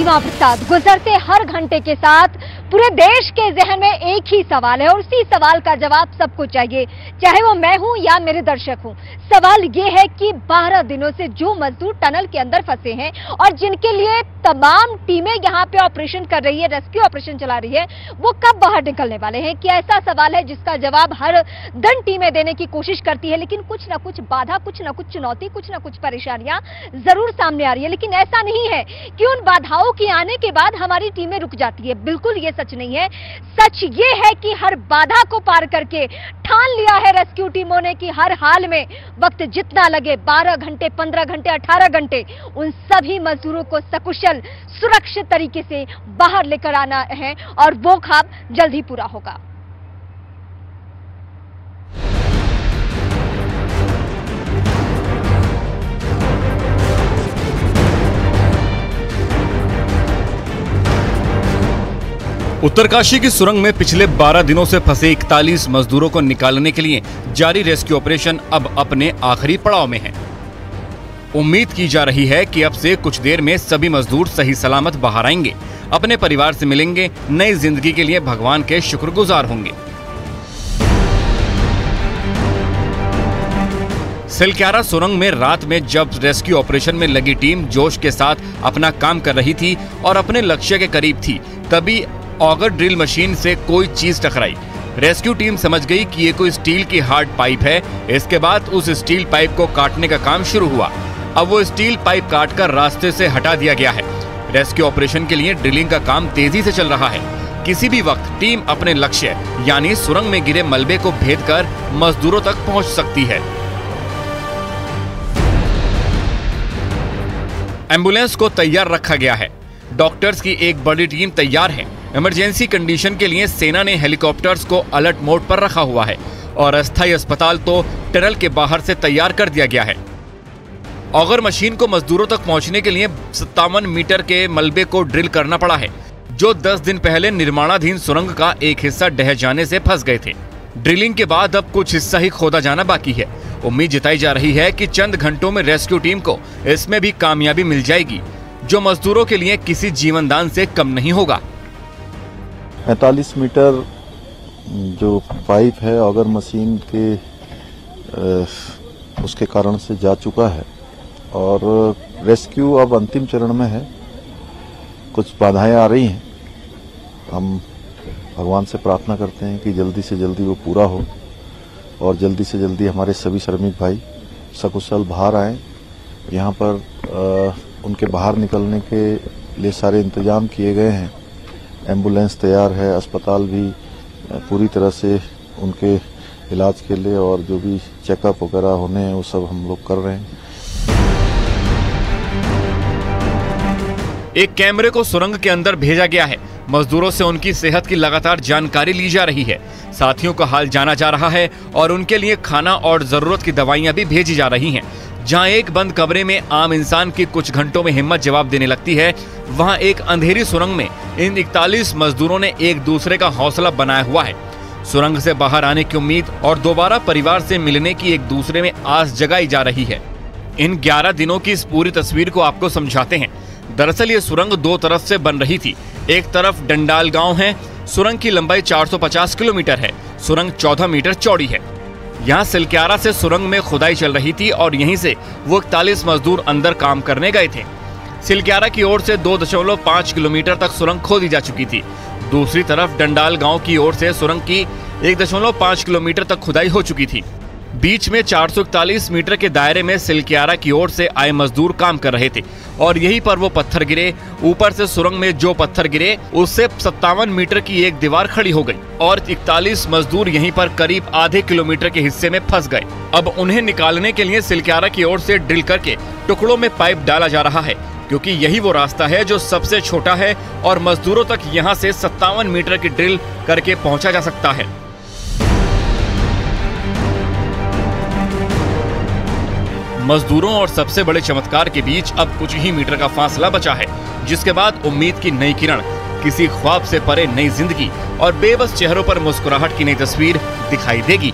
प्रतिमा प्रसाद, गुजरते हर घंटे के साथ पूरे देश के जहन में एक ही सवाल है और उसी सवाल का जवाब सबको चाहिए, चाहे वो मैं हूं या मेरे दर्शक हूं। सवाल ये है कि 12 दिनों से जो मजदूर टनल के अंदर फंसे हैं और जिनके लिए तमाम टीमें यहां पे ऑपरेशन कर रही है, रेस्क्यू ऑपरेशन चला रही है, वो कब बाहर निकलने वाले हैं? क्या ऐसा सवाल है जिसका जवाब हर दिन टीमें देने की कोशिश करती है, लेकिन कुछ ना कुछ बाधा, कुछ ना कुछ चुनौती, कुछ ना कुछ परेशानियां जरूर सामने आ रही है। लेकिन ऐसा नहीं है कि उन बाधाओं के आने के बाद हमारी टीमें रुक जाती है, बिल्कुल ये सच नहीं है। सच ये है कि हर बाधा को पार करके ठान लिया है रेस्क्यू टीमों ने कि हर हाल में वक्त जितना लगे, 12 घंटे, 15 घंटे, 18 घंटे, उन सभी मजदूरों को सकुशल सुरक्षित तरीके से बाहर लेकर आना है और वो ख्वाब जल्द ही पूरा होगा। उत्तरकाशी की सुरंग में पिछले 12 दिनों से फंसे 41 मजदूरों को निकालने के लिए जारी रेस्क्यू ऑपरेशन अब अपने आखिरी पड़ाव में है। उम्मीद की जा रही है कि अब से कुछ देर में सभी मजदूर सही सलामत बाहर आएंगे, अपने परिवार से मिलेंगे, नई जिंदगी के लिए भगवान के शुक्रगुजार होंगे। सिलक्यारा सुरंग में रात में जब रेस्क्यू ऑपरेशन में लगी टीम जोश के साथ अपना काम कर रही थी और अपने लक्ष्य के करीब थी, तभी ऑगर ड्रिल मशीन से कोई चीज टकराई। रेस्क्यू टीम समझ गई कि ये कोई स्टील की हार्ड पाइप है। इसके बाद उस स्टील पाइप को काटने का काम शुरू हुआ। अब वो स्टील पाइप काटकर रास्ते से हटा दिया गया है। रेस्क्यू ऑपरेशन के लिए ड्रिलिंग का काम तेजी से चल रहा है। किसी भी वक्त टीम अपने लक्ष्य यानी सुरंग में गिरे मलबे को भेदकर मजदूरों तक पहुंच सकती है। एम्बुलेंस को तैयार रखा गया है। डॉक्टर्स की एक बड़ी टीम तैयार है। इमरजेंसी कंडीशन के लिए सेना ने हेलीकॉप्टर्स को अलर्ट मोड पर रखा हुआ है और अस्थायी अस्पताल तो टनल के बाहर से तैयार कर दिया गया है। ऑगर मशीन को मजदूरों तक पहुंचने के लिए 57 मीटर के मलबे को ड्रिल करना पड़ा है, जो 10 दिन पहले निर्माणाधीन सुरंग का एक हिस्सा ढह जाने से फंस गए थे। ड्रिलिंग के बाद अब कुछ हिस्सा ही खोदा जाना बाकी है। उम्मीद जताई जा रही है कि चंद घंटों में रेस्क्यू टीम को इसमें भी कामयाबी मिल जाएगी, जो मजदूरों के लिए किसी जीवनदान से कम नहीं होगा। 45 मीटर जो पाइप है ऑगर मशीन के उसके कारण से जा चुका है और रेस्क्यू अब अंतिम चरण में है। कुछ बाधाएं आ रही हैं। हम भगवान से प्रार्थना करते हैं कि जल्दी से जल्दी वो पूरा हो और जल्दी से जल्दी हमारे सभी श्रमिक भाई सकुशल बाहर आएँ। यहाँ पर उनके बाहर निकलने के लिए सारे इंतजाम किए गए हैं। एम्बुलेंस तैयार है, अस्पताल भी पूरी तरह से उनके इलाज के लिए और जो भी चेकअप वगैरह होने हैं वो सब हम लोग कर रहे हैं। एक कैमरे को सुरंग के अंदर भेजा गया है। मजदूरों से उनकी सेहत की लगातार जानकारी ली जा रही है। साथियों का हाल जाना जा रहा है और उनके लिए खाना और जरूरत की दवाइयां भी भेजी जा रही हैं। जहां एक बंद कमरे में आम इंसान की कुछ घंटों में हिम्मत जवाब देने लगती है, वहां एक अंधेरी सुरंग में इन 41 मजदूरों ने एक दूसरे का हौसला बनाया हुआ है। सुरंग से बाहर आने की उम्मीद और दोबारा परिवार से मिलने की एक दूसरे में आस जगाई जा रही है। इन 11 दिनों की इस पूरी तस्वीर को आपको समझाते हैं। दरअसल ये सुरंग दो तरफ से बन रही थी। एक तरफ डंडाल गांव है। सुरंग की लंबाई 450 किलोमीटर है। सुरंग 14 मीटर चौड़ी है। यहाँ सिलक्यारा से सुरंग में खुदाई चल रही थी और यहीं से वो 41 मजदूर अंदर काम करने गए थे। सिलक्यारा की ओर से 2.5 किलोमीटर तक सुरंग खोदी जा चुकी थी। दूसरी तरफ डंडाल गांव की ओर से सुरंग की 1.5 किलोमीटर तक खुदाई हो चुकी थी। बीच में 441 मीटर के दायरे में सिलक्यारा की ओर से आए मजदूर काम कर रहे थे और यहीं पर वो पत्थर गिरे। ऊपर से सुरंग में जो पत्थर गिरे उससे 57 मीटर की एक दीवार खड़ी हो गई और 41 मजदूर यहीं पर करीब आधे किलोमीटर के हिस्से में फंस गए। अब उन्हें निकालने के लिए सिलक्यारा की ओर से ड्रिल करके टुकड़ों में पाइप डाला जा रहा है, क्योंकि यही वो रास्ता है जो सबसे छोटा है और मजदूरों तक यहाँ से 57 मीटर की ड्रिल करके पहुंचा जा सकता है। मजदूरों और सबसे बड़े चमत्कार के बीच अब कुछ ही मीटर का फासला बचा है, जिसके बाद उम्मीद की नई किरण, किसी ख्वाब से परे नई जिंदगी और बेबस चेहरों पर मुस्कुराहट की नई तस्वीर दिखाई देगी।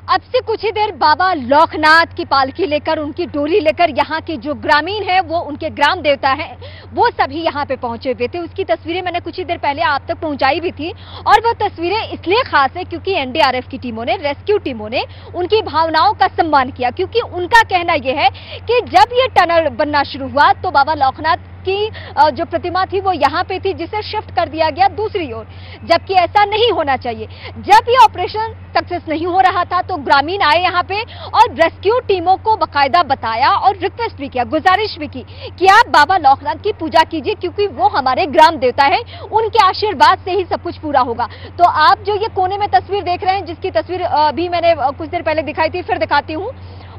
अब से कुछ ही देर बाबा लौकनाथ की पालकी लेकर, उनकी डोली लेकर यहाँ के जो ग्रामीण हैं, वो उनके ग्राम देवता हैं, वो सभी यहाँ पे पहुंचे हुए थे। उसकी तस्वीरें मैंने कुछ ही देर पहले आप तक पहुंचाई भी थी और वो तस्वीरें इसलिए खास है क्योंकि एनडीआरएफ की टीमों ने, रेस्क्यू टीमों ने उनकी भावनाओं का सम्मान किया, क्योंकि उनका कहना यह है कि जब ये टनल बनना शुरू हुआ तो बाबा लौकनाथ की जो प्रतिमा थी वो यहाँ पे थी, जिसे शिफ्ट कर दिया गया दूसरी ओर, जबकि ऐसा नहीं होना चाहिए। जब ये ऑपरेशन सक्सेस नहीं हो रहा था तो ग्रामीण आए यहाँ पे और रेस्क्यू टीमों को बकायदा बताया और रिक्वेस्ट भी किया, गुजारिश भी की कि आप बाबा लौकनाथ की पूजा कीजिए क्योंकि वो हमारे ग्राम देवता है, उनके आशीर्वाद से ही सब कुछ पूरा होगा। तो आप जो ये कोने में तस्वीर देख रहे हैं, जिसकी तस्वीर भी मैंने कुछ देर पहले दिखाई थी, फिर दिखाती हूँ,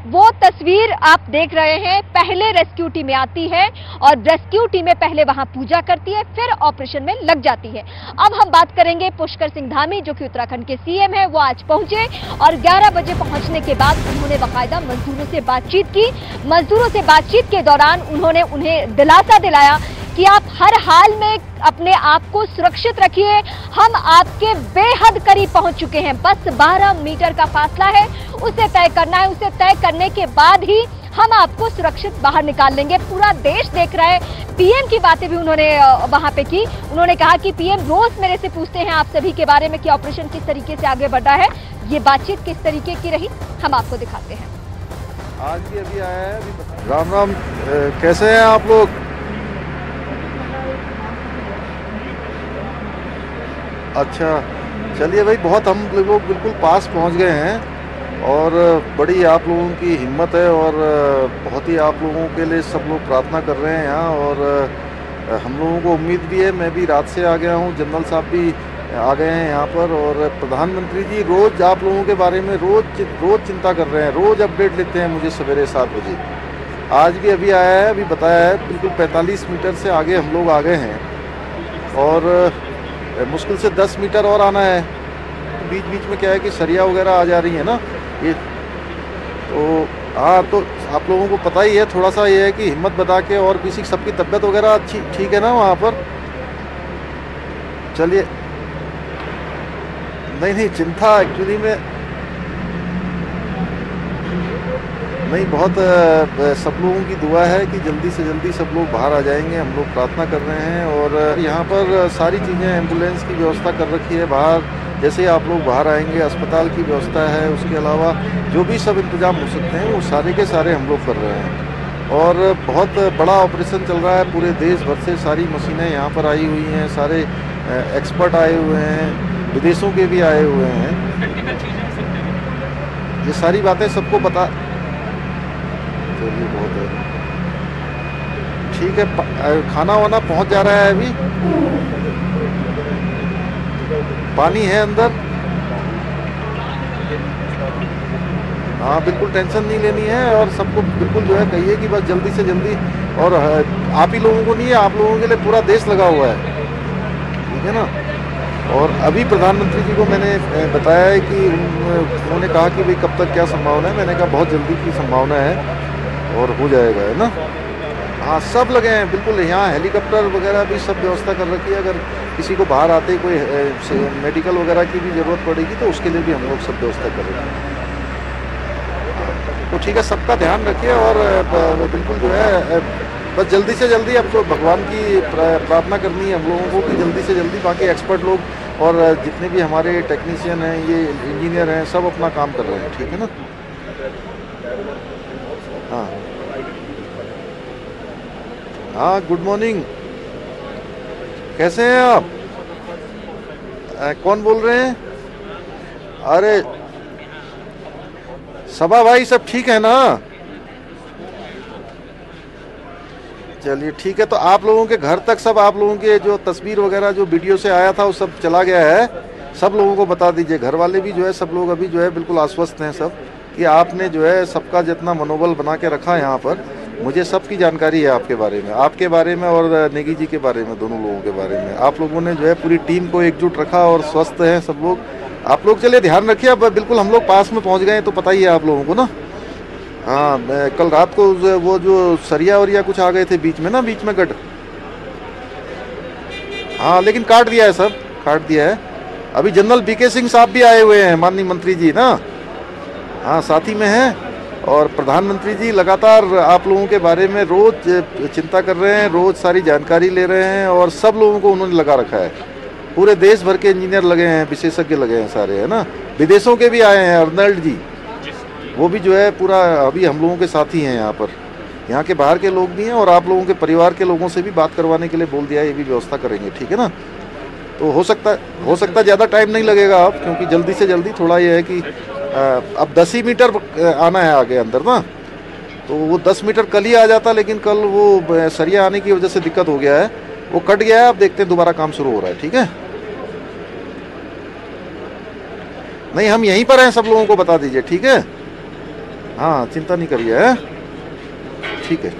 वो तस्वीर आप देख रहे हैं। पहले रेस्क्यू टीमें आती है और रेस्क्यू टीमें पहले वहां पूजा करती है, फिर ऑपरेशन में लग जाती है। अब हम बात करेंगे पुष्कर सिंह धामी, जो कि उत्तराखंड के सीएम है। वो आज पहुंचे और 11 बजे पहुंचने के बाद उन्होंने बाकायदा मजदूरों से बातचीत की। मजदूरों से बातचीत के दौरान उन्होंने उन्हें दिलासा दिलाया कि आप हर हाल में अपने आप को सुरक्षित रखिए, हम आपके बेहद करीब पहुंच चुके हैं, बस 12 मीटर का फासला है, उसे तय करना है, उसे तय करने के बाद ही हम आपको सुरक्षित बाहर निकाल लेंगे। पूरा देश देख रहा है। पीएम की बातें भी उन्होंने वहां पे की। उन्होंने कहा कि पीएम रोज मेरे से पूछते हैं आप सभी के बारे में कि ऑपरेशन किस तरीके से आगे बढ़ रहा है। ये बातचीत किस तरीके की रही, हम आपको दिखाते हैं। आज भी अभी आया है, अभी राम राम, कैसे हैं आप लोग? अच्छा, चलिए भाई, बहुत हम लोग बिल्कुल पास पहुंच गए हैं और बड़ी आप लोगों की हिम्मत है और बहुत ही आप लोगों के लिए सब लोग प्रार्थना कर रहे हैं यहाँ, और हम लोगों को उम्मीद भी है। मैं भी रात से आ गया हूँ, जनरल साहब भी आ गए हैं यहाँ पर, और प्रधानमंत्री जी रोज़ आप लोगों के बारे में रोज़ चिंता कर रहे हैं, रोज़ अपडेट लेते हैं मुझे सवेरे 7 बजे। आज भी अभी आया है, अभी बताया है, बिल्कुल 45 मीटर से आगे हम लोग आ गए हैं और मुश्किल से 10 मीटर और आना है। बीच बीच में क्या है कि सरिया वगैरह आ जा रही है ना ये, तो हाँ, तो आप लोगों को पता ही है, थोड़ा सा ये है कि हिम्मत बता के, और किसी सबकी तबीयत वगैरह अच्छी ठीक है ना वहाँ पर? चलिए, नहीं चिंता एक्चुअली में नहीं, बहुत सब लोगों की दुआ है कि जल्दी से जल्दी सब लोग बाहर आ जाएंगे। हम लोग प्रार्थना कर रहे हैं और यहाँ पर सारी चीज़ें, एम्बुलेंस की व्यवस्था कर रखी है बाहर, जैसे आप लोग बाहर आएंगे अस्पताल की व्यवस्था है, उसके अलावा जो भी सब इंतजाम हो सकते हैं वो सारे के सारे हम लोग कर रहे हैं। और बहुत बड़ा ऑपरेशन चल रहा है, पूरे देश भर से सारी मशीनें यहाँ पर आई हुई हैं, सारे एक्सपर्ट आए हुए हैं, विदेशों के भी आए हुए हैं। ये सारी बातें सबको पता, चलिए बहुत है, ठीक है। खाना वाना पहुंच जा रहा है, अभी पानी है अंदर। हाँ, बिल्कुल टेंशन नहीं लेनी है और सबको बिल्कुल जो है कहिए कि बस जल्दी से जल्दी, और आप ही लोगों को नहीं है, आप लोगों के लिए पूरा देश लगा हुआ है, ठीक है ना। और अभी प्रधानमंत्री जी को मैंने बताया है कि उन्होंने कहा कि भाई कब तक क्या संभावना है, मैंने कहा बहुत जल्दी की संभावना है और हो जाएगा, है ना। हाँ, सब लगे हैं बिल्कुल, यहाँ हेलीकॉप्टर वगैरह भी सब व्यवस्था कर रखी है। अगर किसी को बाहर आते कोई मेडिकल वगैरह की भी ज़रूरत पड़ेगी तो उसके लिए भी हम लोग सब व्यवस्था कर रहे हैं। तो ठीक है, सबका ध्यान रखिए और बिल्कुल जो है बस जल्दी से जल्दी अब तो भगवान की प्रार्थना करनी है हम लोगों को कि जल्दी से जल्दी बाकी एक्सपर्ट लोग और जितने भी हमारे टेक्नीशियन हैं, ये इंजीनियर हैं, सब अपना काम कर रहे हैं, ठीक है ना। हाँ हाँ, गुड मॉर्निंग, कैसे हैं आप? कौन बोल रहे हैं? अरे सबा भाई, सब ठीक है ना? चलिए ठीक है, तो आप लोगों के घर तक सब आप लोगों के जो तस्वीर वगैरह जो वीडियो से आया था वो सब चला गया है, सब लोगों को बता दीजिए। घर वाले भी जो है सब लोग अभी जो है बिल्कुल आश्वस्त हैं सब कि आपने जो है सबका जितना मनोबल बना के रखा यहाँ पर, मुझे सबकी जानकारी है आपके बारे में, आपके बारे में और नेगी जी के बारे में, दोनों लोगों के बारे में। आप लोगों ने जो है पूरी टीम को एकजुट रखा और स्वस्थ हैं सब लोग। आप लोग चलिए ध्यान रखिए, अब बिल्कुल हम लोग पास में पहुँच गए तो पता ही है आप लोगों को ना। हाँ, कल रात को वो जो सरिया वरिया कुछ आ गए थे बीच में ना, बीच में गट, हाँ लेकिन काट दिया है, सब काट दिया है। अभी जनरल बीके सिंह साहब भी आए हुए हैं, माननीय मंत्री जी ना। हाँ, साथी में है। और प्रधानमंत्री जी लगातार आप लोगों के बारे में रोज चिंता कर रहे हैं, रोज सारी जानकारी ले रहे हैं और सब लोगों को उन्होंने लगा रखा है। पूरे देश भर के इंजीनियर लगे हैं, विशेषज्ञ लगे हैं सारे, है ना। विदेशों के भी आए हैं, अर्नल्ड जी, वो भी जो है पूरा अभी हम लोगों के साथ ही हैं यहाँ पर। यहाँ के बाहर के लोग भी हैं और आप लोगों के परिवार के लोगों से भी बात करवाने के लिए बोल दिया है, ये भी व्यवस्था करेंगे, ठीक है ना। तो हो सकता ज़्यादा टाइम नहीं लगेगा अब, क्योंकि जल्दी से जल्दी थोड़ा ये है कि अब 10 ही मीटर आना है आगे अंदर ना, तो वो 10 मीटर कल ही आ जाता, लेकिन कल वो सरिया आने की वजह से दिक्कत हो गया है, वो कट गया है। अब देखते हैं दोबारा काम शुरू हो रहा है, ठीक है। नहीं, हम यहीं पर हैं, सब लोगों को बता दीजिए, ठीक है। हाँ, चिंता नहीं करिए, ठीक है।